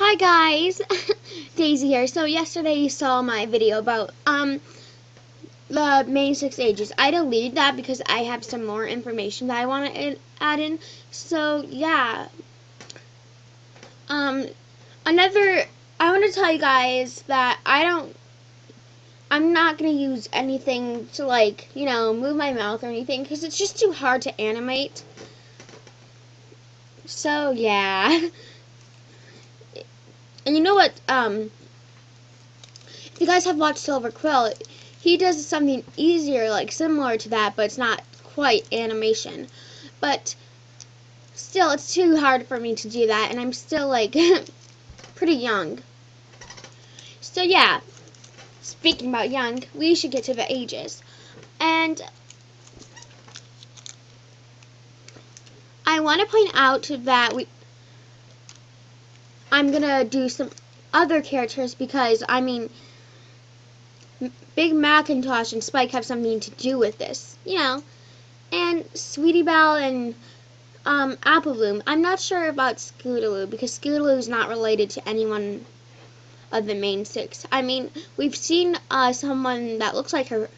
Hi guys, Daisy here. So yesterday you saw my video about the main 6 ages. I deleted that because I have some more information that I want to add in. So yeah, I want to tell you guys that I'm not gonna use anything to move my mouth or anything because it's just too hard to animate. So yeah, and you know what? If you guys have watched Silver Quill, he does something easier, like similar to that, but it's not quite animation. But still, it's too hard for me to do that, and I'm still like pretty young. So yeah, speaking about young, we should get to the ages. And I want to point out that I'm gonna do some other characters because Big Macintosh and Spike have something to do with this, and Sweetie Belle and Apple Bloom. I'm not sure about Scootaloo because Scootaloo is not related to anyone of the main 6. We've seen someone that looks like her,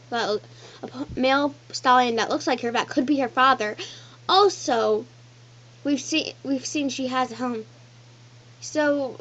well, a male stallion that looks like her that could be her father. Also, we've seen she has a home. So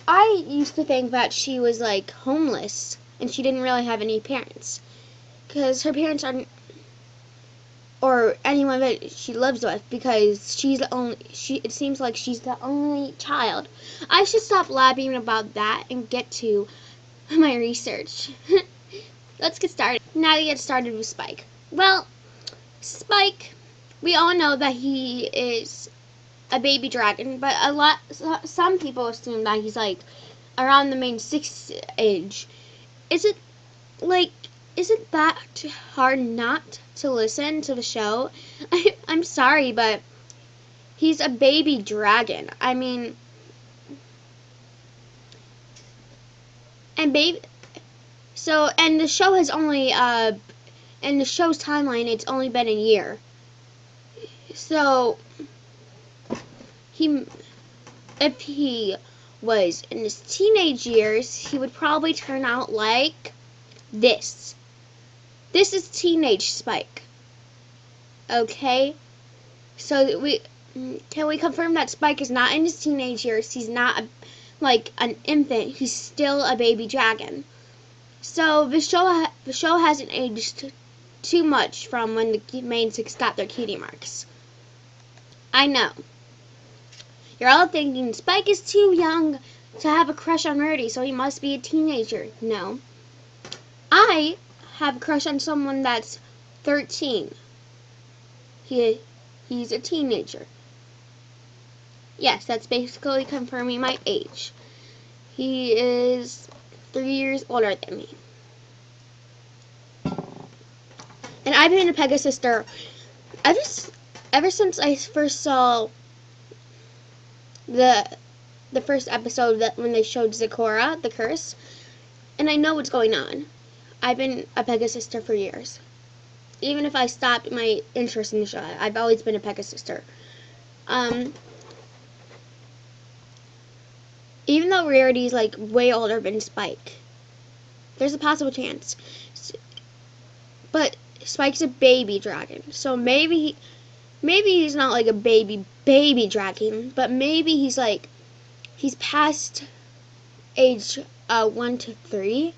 I used to think that she was like homeless and she didn't really have any parents because her parents aren't, or anyone that she lives with, because it seems like she's the only child. I should stop blabbing about that and get to my research. Let's get started. Now to get started with Spike. Well, Spike, we all know that he is a baby dragon, but some people assume that he's like around the main 6 age. Is it that hard not to listen to the show? I'm sorry, but he's a baby dragon. And the show has only in the show's timeline, it's only been a year. So if he was in his teenage years, he would probably turn out like this. This is teenage Spike. Okay? So can we confirm that Spike is not in his teenage years? He's not like an infant. He's still a baby dragon. So the show hasn't aged too much from when the main 6 got their cutie marks. I know. You're all thinking Spike is too young to have a crush on Rarity, so he must be a teenager. No. I have a crush on someone that's 13. He's a teenager. Yes, that's basically confirming my age. He is 3 years older than me. And I've been a Pegasister ever since I first saw the first episode, that when they showed Zecora, the curse, and I know what's going on. I've been a Pegasister for years. Even if I stopped my interest in the show, I've always been a Pegasister. Even though Rarity's like way older than Spike, there's a possible chance. But Spike's a baby dragon, so maybe he's not like a baby dragon, but maybe he's past age 1 to 3,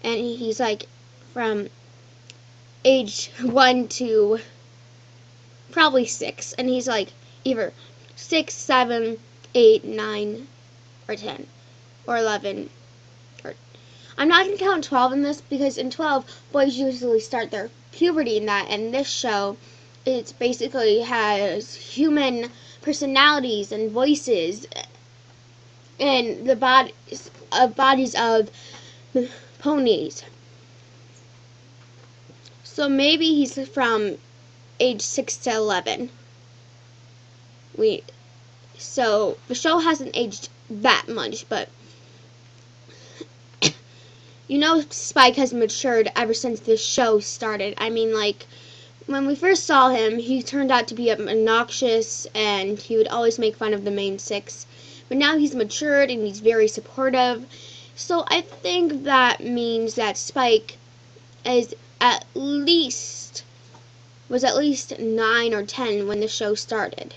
and he's like from age 1 to probably 6, and he's like either 6, 7, 8, 9, or 10, or 11. I'm not going to count 12 in this, because in 12, boys usually start their puberty in that, and this show, it basically has human personalities and voices, and the bodies of ponies. So maybe he's from age 6 to 11. So the show hasn't aged that much, but Spike has matured ever since this show started. When we first saw him, he turned out to be obnoxious, and he would always make fun of the main 6. but now he's matured and he's very supportive. So I think that means that Spike is was at least 9 or 10 when the show started.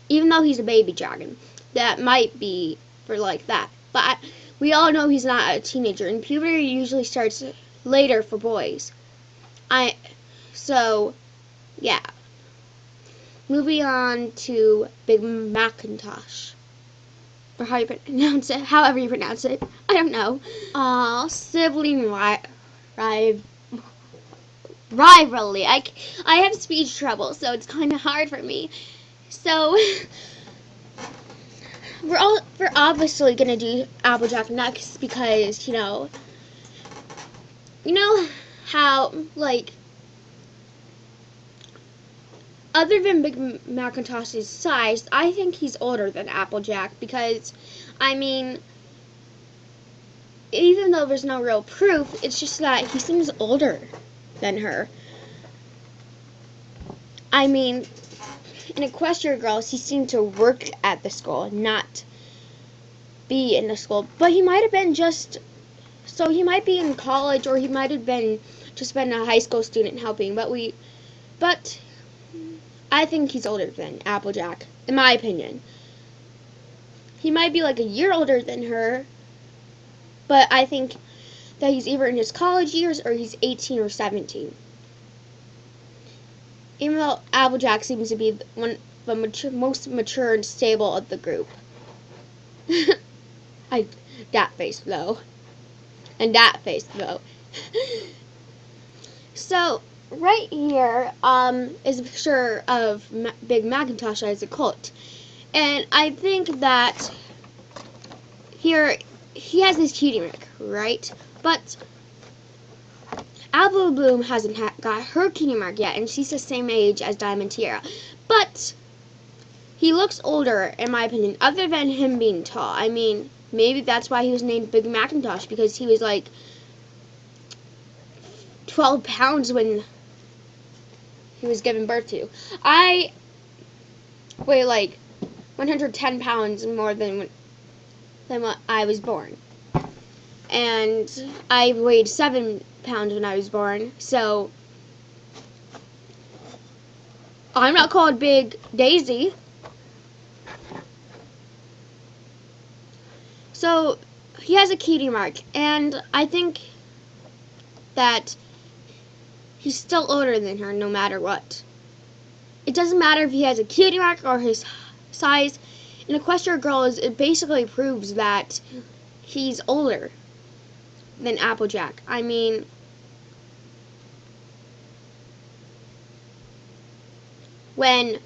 Even though he's a baby dragon, that might be for like that. But we all know he's not a teenager, and puberty usually starts later for boys. So, yeah. Moving on to Big Macintosh. Or how you pronounce it, however you pronounce it. I don't know. Sibling rivalry. I have speech trouble, so it's kind of hard for me. So, we're obviously gonna do Applejack next because, you know how, like, other than Big Macintosh's size, I think he's older than Applejack because, I mean, even though there's no real proof, it's just that he seems older than her. I mean, in Equestria Girls, he seemed to work at the school, not be in the school. But he might have been so he might be in college, or he might have just been a high school student helping. But I think he's older than Applejack, in my opinion. He might be like a year older than her, but I think that he's either in his college years or he's 18 or 17. Even though Applejack seems to be one of the most mature and stable of the group. That face though. And that face though. So, right here is a picture of Big Macintosh as a colt. And I think that here he has his cutie mark, right? But Apple Bloom hasn't got her cutie mark yet, and she's the same age as Diamond Tiara. But he looks older, in my opinion, other than him being tall. I mean, maybe that's why he was named Big Macintosh, because he was like 12 pounds when he was given birth to. I weigh like 110 pounds more than when I was born. And I weighed 7 pounds when I was born, so I'm not called Big Daisy. So he has a cutie mark, and I think that he's still older than her no matter what. It doesn't matter if he has a cutie mark or his size. In Equestria Girls, it basically proves that he's older than Applejack. I mean, when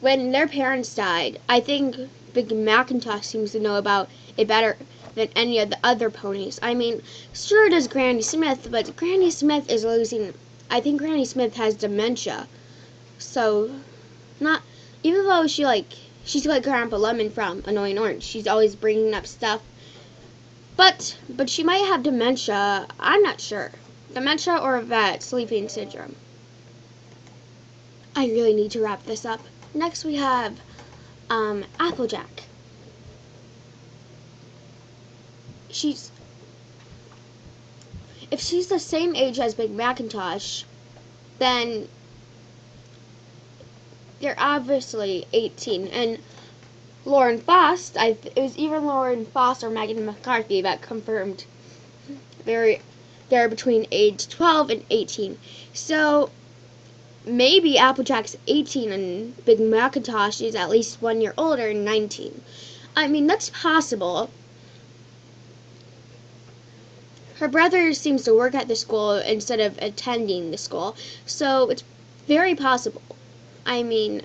their parents died, I think Big Macintosh seems to know about it better than any of the other ponies. I mean, sure does Granny Smith, but Granny Smith is losing. I think Granny Smith has dementia. So, even though she's like Grandpa Lemon from Annoying Orange. She's always bringing up stuff. But she might have dementia. I'm not sure. Dementia or that sleeping syndrome. I really need to wrap this up. Next we have Applejack. If she's the same age as Big Macintosh, then they're obviously 18. And Lauren Faust, it was either Lauren Faust or Megan McCarthy that confirmed they're between age 12 and 18. So maybe Applejack's 18 and Big Macintosh is at least 1 year older and 19. I mean, that's possible. Her brother seems to work at the school instead of attending the school, so it's very possible. I mean,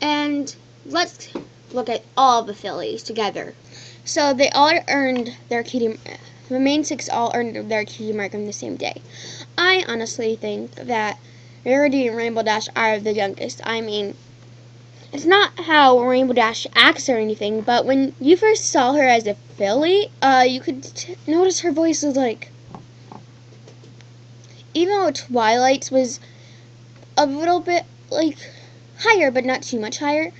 And let's look at all the fillies together. So they all earned their cutie. The main 6 all earned their cutie mark on the same day. I honestly think that Rarity and Rainbow Dash are the youngest. I mean, it's not how Rainbow Dash acts or anything, but when you first saw her as a filly, you could notice her voice was like, even though Twilight's was a little bit like higher, but not too much higher.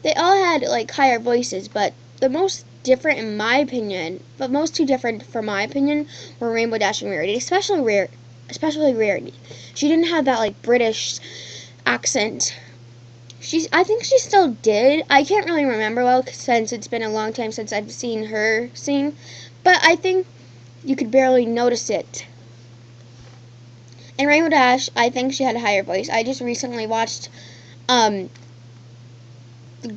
They all had like higher voices, but the most different in my opinion, but most two different for my opinion, were Rainbow Dash and Rarity, especially Rarity. She didn't have that like British accent. I think she still did. I can't really remember well since it's been a long time since I've seen her sing, but I think you could barely notice it. And Rainbow Dash, I think she had a higher voice. I just recently watched the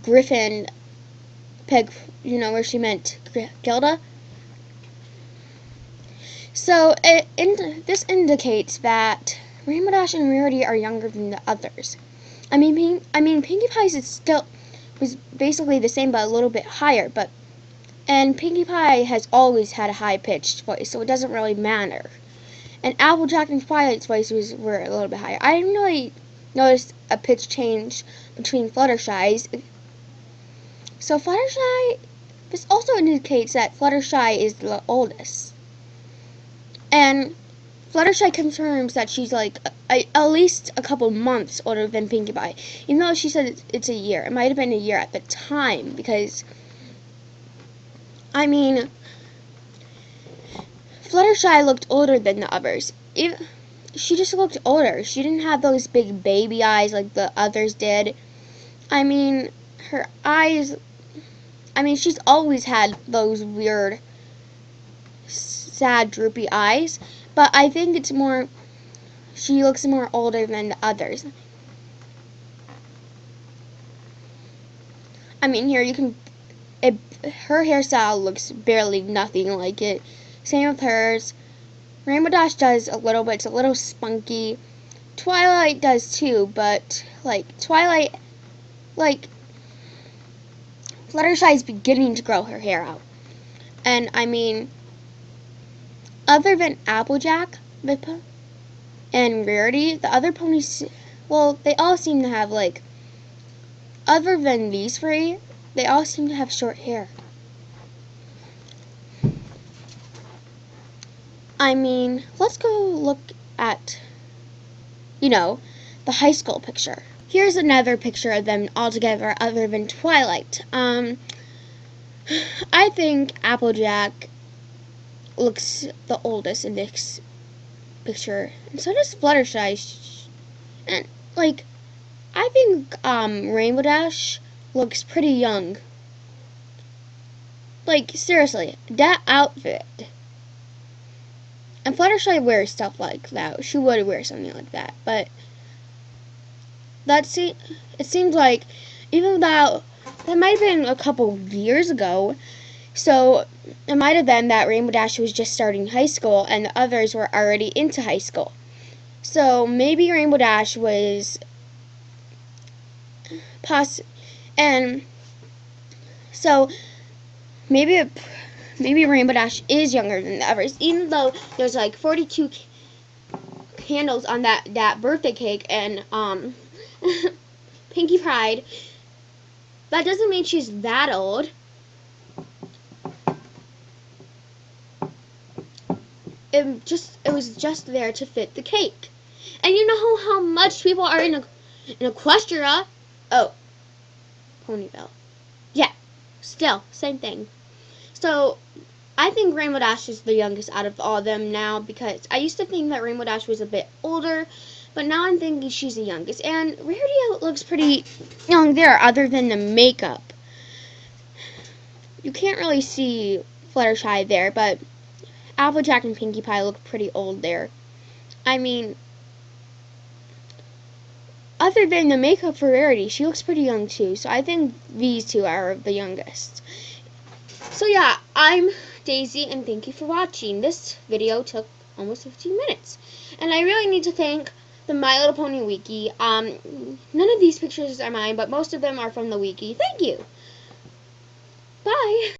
Griffin Peg, where she meant Gilda. So this indicates that Rainbow Dash and Rarity are younger than the others. I mean, Pinkie Pie's was basically the same, but a little bit higher. And Pinkie Pie has always had a high-pitched voice, so it doesn't really matter. And Applejack and Twilight's voices were a little bit higher. I didn't really notice a pitch change between Fluttershy's. So Fluttershy, this also indicates that Fluttershy is the oldest. And Fluttershy confirms that she's like at least a couple months older than Pinkie Pie. Even though she said it's a year. It might have been a year at the time because, I mean, Fluttershy looked older than the others. She just looked older. She didn't have those big baby eyes like the others did. I mean, her eyes, she's always had those weird, sad, droopy eyes. But I think it's more, she looks more older than the others. I mean, here you can, her hairstyle looks barely nothing like it. Same with hers. Rainbow Dash does a little bit. It's a little spunky. Twilight does too, but Twilight, Fluttershy's beginning to grow her hair out. And I mean, other than Applejack and Rarity, the other ponies, well, they all seem to have other than these three, they all seem to have short hair. I mean, let's go look at, the high school picture. Here's another picture of them all together other than Twilight. I think Applejack looks the oldest in this picture, and so does Fluttershy. And I think Rainbow Dash looks pretty young. Seriously, that outfit. And Fluttershy wears stuff like that. She would wear something like that, but it seems like even though that might have been a couple years ago. So it might have been that Rainbow Dash was just starting high school and the others were already into high school. So maybe Rainbow Dash was and so maybe Rainbow Dash is younger than the others, even though there's 42 candles on that birthday cake and Pinkie Pride. That doesn't mean she's that old. It was just there to fit the cake. And you know how much people are in Equestria? Oh, Ponyville. Yeah, still, same thing. So, I think Rainbow Dash is the youngest out of all of them now, because I used to think that Rainbow Dash was a bit older, but now I'm thinking she's the youngest. And Rarity looks pretty young there, other than the makeup. You can't really see Fluttershy there, but Applejack and Pinkie Pie look pretty old there. I mean, other than the makeup for Rarity, she looks pretty young too. So I think these two are the youngest. So yeah, I'm Daisy and thank you for watching. This video took almost 15 minutes. And I really need to thank the My Little Pony Wiki. None of these pictures are mine, but most of them are from the wiki. Thank you. Bye.